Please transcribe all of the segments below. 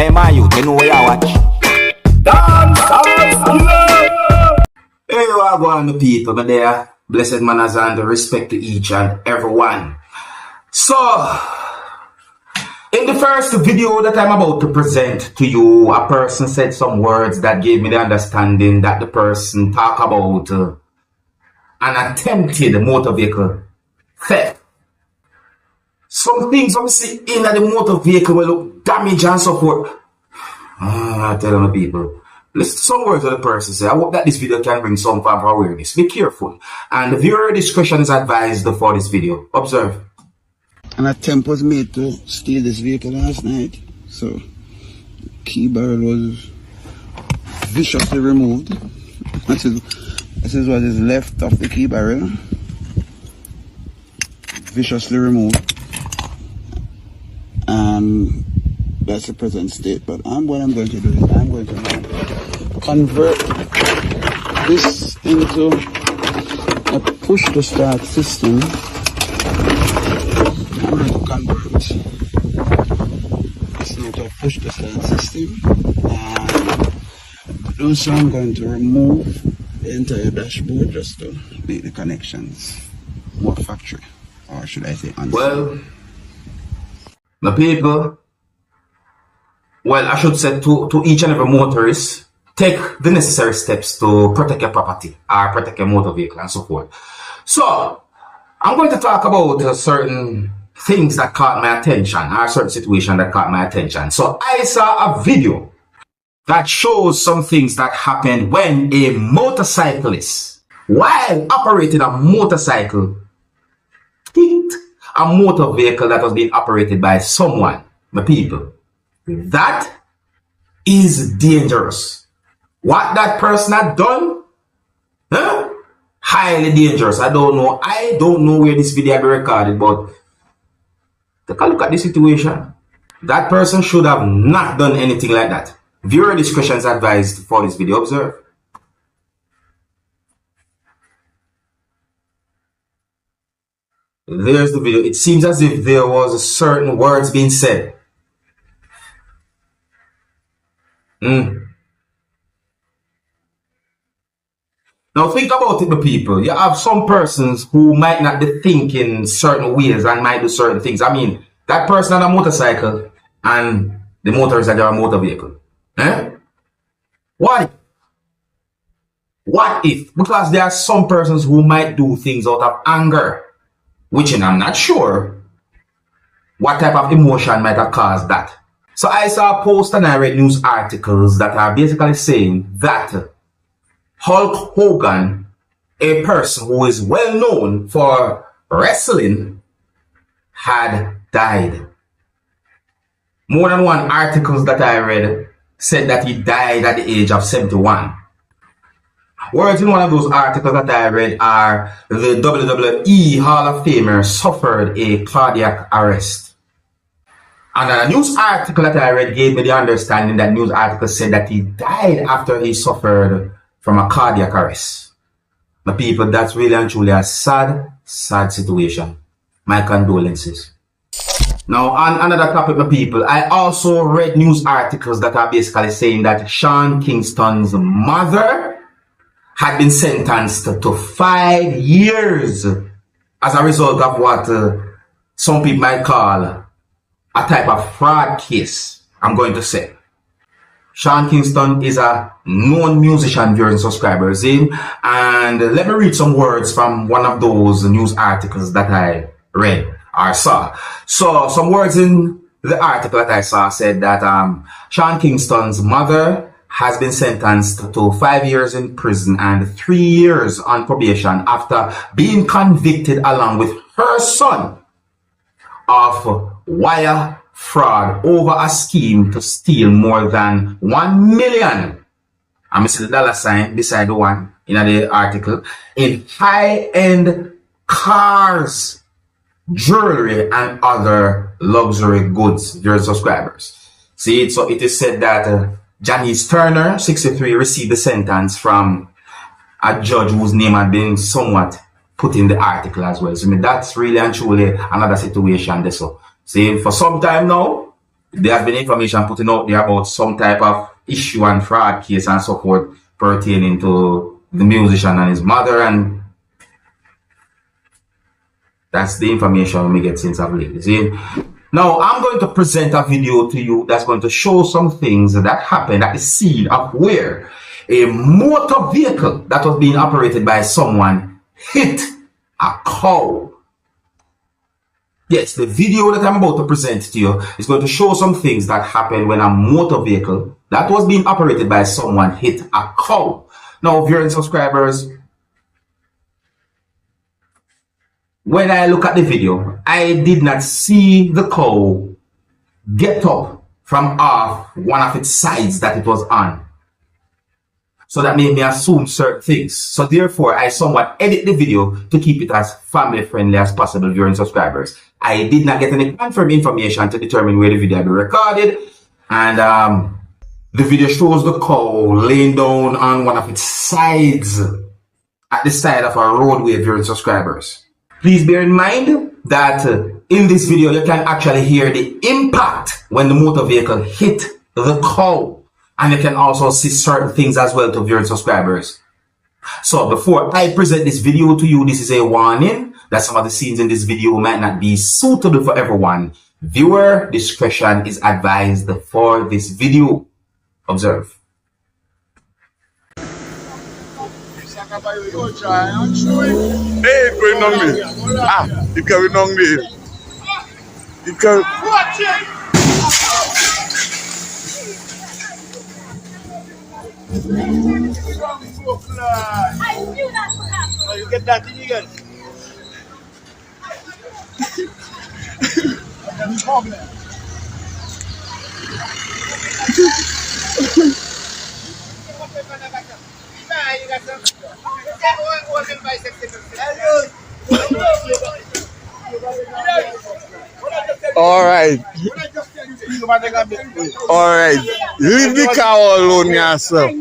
Hey man, you know where you watch? Dancehall. Hey, you are going to people, but there, blessed manners and respect to each and everyone. So, in the first video that I'm about to present to you, a person said some words that gave me the understanding that the person talk about an attempted motor vehicle theft. Some things obviously in the motor vehicle will look damaged and so forth. I tell the people. Listen to some words of the person say. I hope that this video can bring some form of awareness. Be careful. And the viewer discretion is advised for this video. Observe. An attempt was made to steal this vehicle last night. So, key barrel was viciously removed. This is what is left of the key barrel. Viciously removed. And that's the present state. But what I'm going to do is I'm going to convert this into a push to start system. I'm going to convert this into a push to start system. And also I'm going to remove the entire dashboard just to make the connections more factory, or should I say on. Well, the people, well, I should say to each and every motorist, take the necessary steps to protect your property or protect your motor vehicle and so forth. So, I'm going to talk about certain things that caught my attention, or certain situation that caught my attention. So, I saw a video that shows some things that happened when a motorcyclist, while operating a motorcycle, hit a motor vehicle that was being operated by someone, my people. That is dangerous. What that person had done, highly dangerous. I don't know where this video had been recorded, but take a look at the situation. That person should have not done anything like that. Viewer discretion is advised for this video. Observe. There's the video. It seems as if there was certain words being said. Now think about it, the people. You have some persons who might not be thinking certain ways and might do certain things. I mean, that person on a motorcycle and the motorist that are a motor vehicle. Why? What if? Because there are some persons who might do things out of anger, which I'm not sure what type of emotion might have caused that. So I saw a post and I read news articles that are basically saying that Hulk Hogan, a person who is well known for wrestling, had died. More than one articles that I read said that he died at the age of 71. Words in one of those articles that I read are the WWE Hall of Famer suffered a cardiac arrest. And a news article that I read gave me the understanding that news article said that he died after he suffered from a cardiac arrest. But people, that's really and truly a sad situation. My condolences. Now, on another topic, my people, I also read news articles that are basically saying that Sean Kingston's mother had been sentenced to 5 years as a result of what some people might call a type of fraud case, I'm going to say. Sean Kingston is a known musician, viewers and subscribers in, and let me read some words from one of those news articles that I read or saw. So some words in the article that I saw said that Sean Kingston's mother has been sentenced to 5 years in prison and 3 years on probation after being convicted along with her son of wire fraud over a scheme to steal more than 1 million. I'm see the dollar sign beside the one in the article in high-end cars, jewelry, and other luxury goods. Dear subscribers, see it. So it is said that Janice Turner, 63, received the sentence from a judge whose name had been somewhat put in the article as well. So I mean, that's really and truly another situation. So see, for some time now, there has been information putting out there about some type of issue and fraud case and so forth pertaining to the musician and his mother, and that's the information we get since of late. See? Now, I'm going to present a video to you that's going to show some things that happened at the scene of where a motor vehicle that was being operated by someone hit a cow. Yes, the video that I'm about to present to you is going to show some things that happened when a motor vehicle that was being operated by someone hit a cow. Now, viewers and subscribers, when I look at the video, I did not see the cow get up from off one of its sides that it was on. So that made me assume certain things. So therefore, I somewhat edit the video to keep it as family friendly as possible, viewers and subscribers. I did not get any confirmed information to determine where the video had been recorded. And the video shows the cow laying down on one of its sides at the side of a roadway, viewers and subscribers. Please bear in mind that in this video, you can actually hear the impact when the motor vehicle hit the cow. And you can also see certain things as well to viewers and subscribers. So before I present this video to you, this is a warning that some of the scenes in this video might not be suitable for everyone. Viewer discretion is advised for this video. Observe. Hey, going on me. You carry on me. You carry. I knew that would happen. You get that thing again. All right. All right. Leave the cow alone, yourself.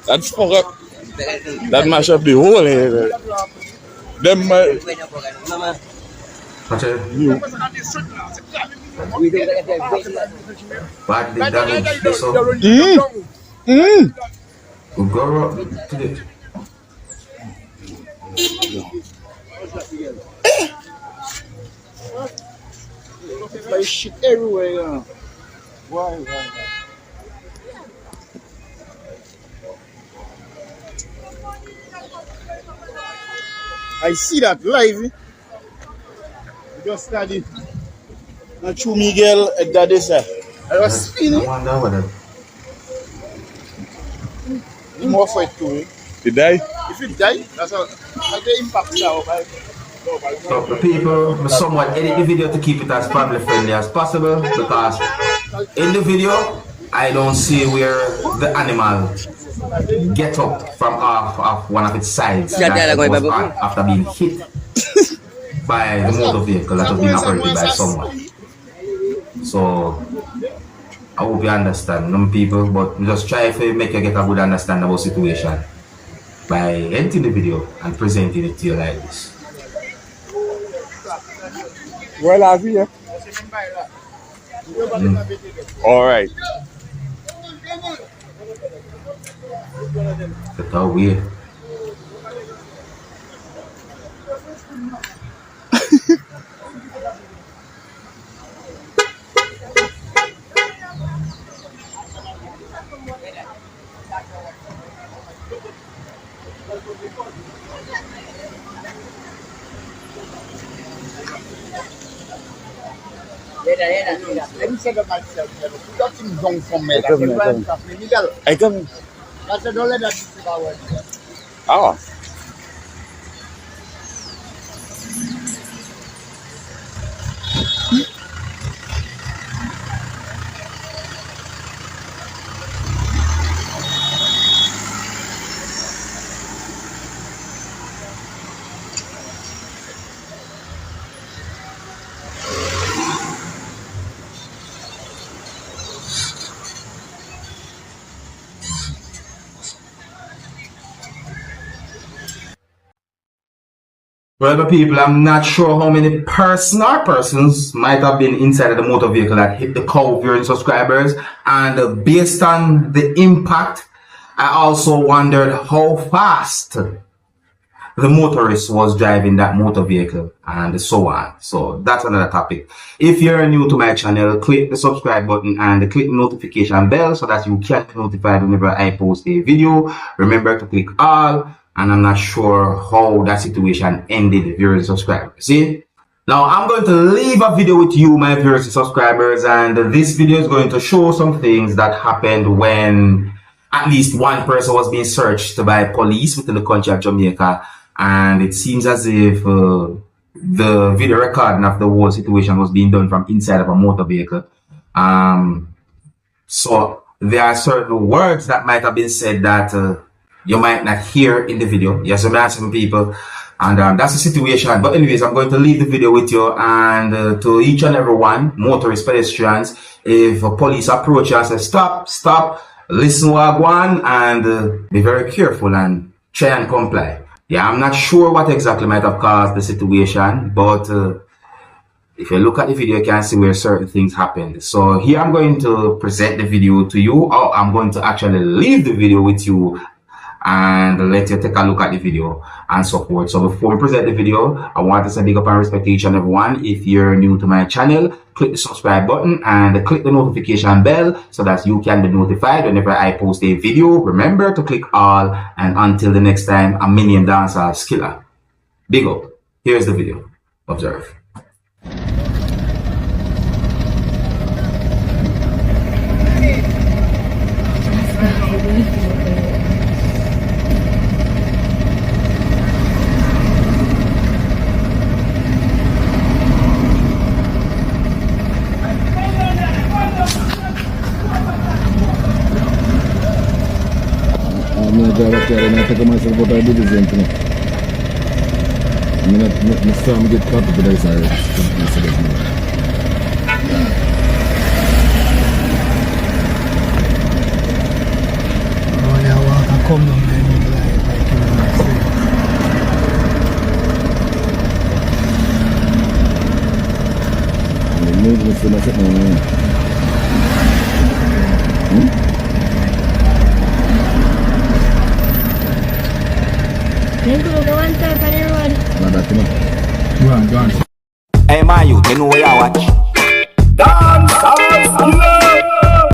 That's fuck up. That mash up the whole head. Them you. But the damage, they saw. We'll go up to it. Like shit everywhere, you know. Why? I see that live. Just study. Not true, Miguel at that sir. I was spinning. I wonder what that. You more for it too. He die? If it die, that's the impact now. So the people will somewhat edit the video to keep it as family friendly as possible, because in the video I don't see where the animal get up from off one of its sides that it was on after being hit by the motor vehicle that was being operated by someone. So I hope you understand, some people, but just try to make you get a good understanding about the situation by editing the video and presenting it to you like this. Well, I'll be here. All right. That's how weird. Let me say to myself, that thing don't from me. I come. That's a dollar that Oh. Well, the people, I'm not sure how many persons might have been inside of the motor vehicle that hit the cow viewing subscribers. And based on the impact, I also wondered how fast the motorist was driving that motor vehicle and so on. So that's another topic. If you're new to my channel, click the subscribe button and click the notification bell so that you can be notified whenever I post a video. Remember to click all. And I'm not sure how that situation ended, viewers and subscribers. See? Now, I'm going to leave a video with you, my viewers and subscribers, and this video is going to show some things that happened when at least one person was being searched by police within the country of Jamaica, and it seems as if the video recording of the whole situation was being done from inside of a motor vehicle. So there are certain words that might have been said that you might not hear in the video. Yes, I'm asking people, and that's the situation. But anyways, I'm going to leave the video with you, and to each and every one, motorists, pedestrians, if police approach you and say stop, listen what I want, and be very careful and try and comply. Yeah, I'm not sure what exactly might have caused the situation, but if you look at the video, you can see where certain things happened. So here I'm going to present the video to you, or I'm going to actually leave the video with you and let you take a look at the video and so forth. So before we present the video, I want to say big up and respect to each and everyone. If you're new to my channel, click the subscribe button and click the notification bell so that you can be notified whenever I post a video. Remember to click all, and until the next time, I'm Minion Dancehall Skilla. Big up. Here's the video. Observe. I'm going to drive up there and I take myself out of the same thing. I'm going to get caught up with this area. Oh, yeah, walk and come down there and like you know, the movement still not sitting on me. Then go one time on the road. Not that, you know. Go on. Hey, my youth, you know where you watch? Dancehall!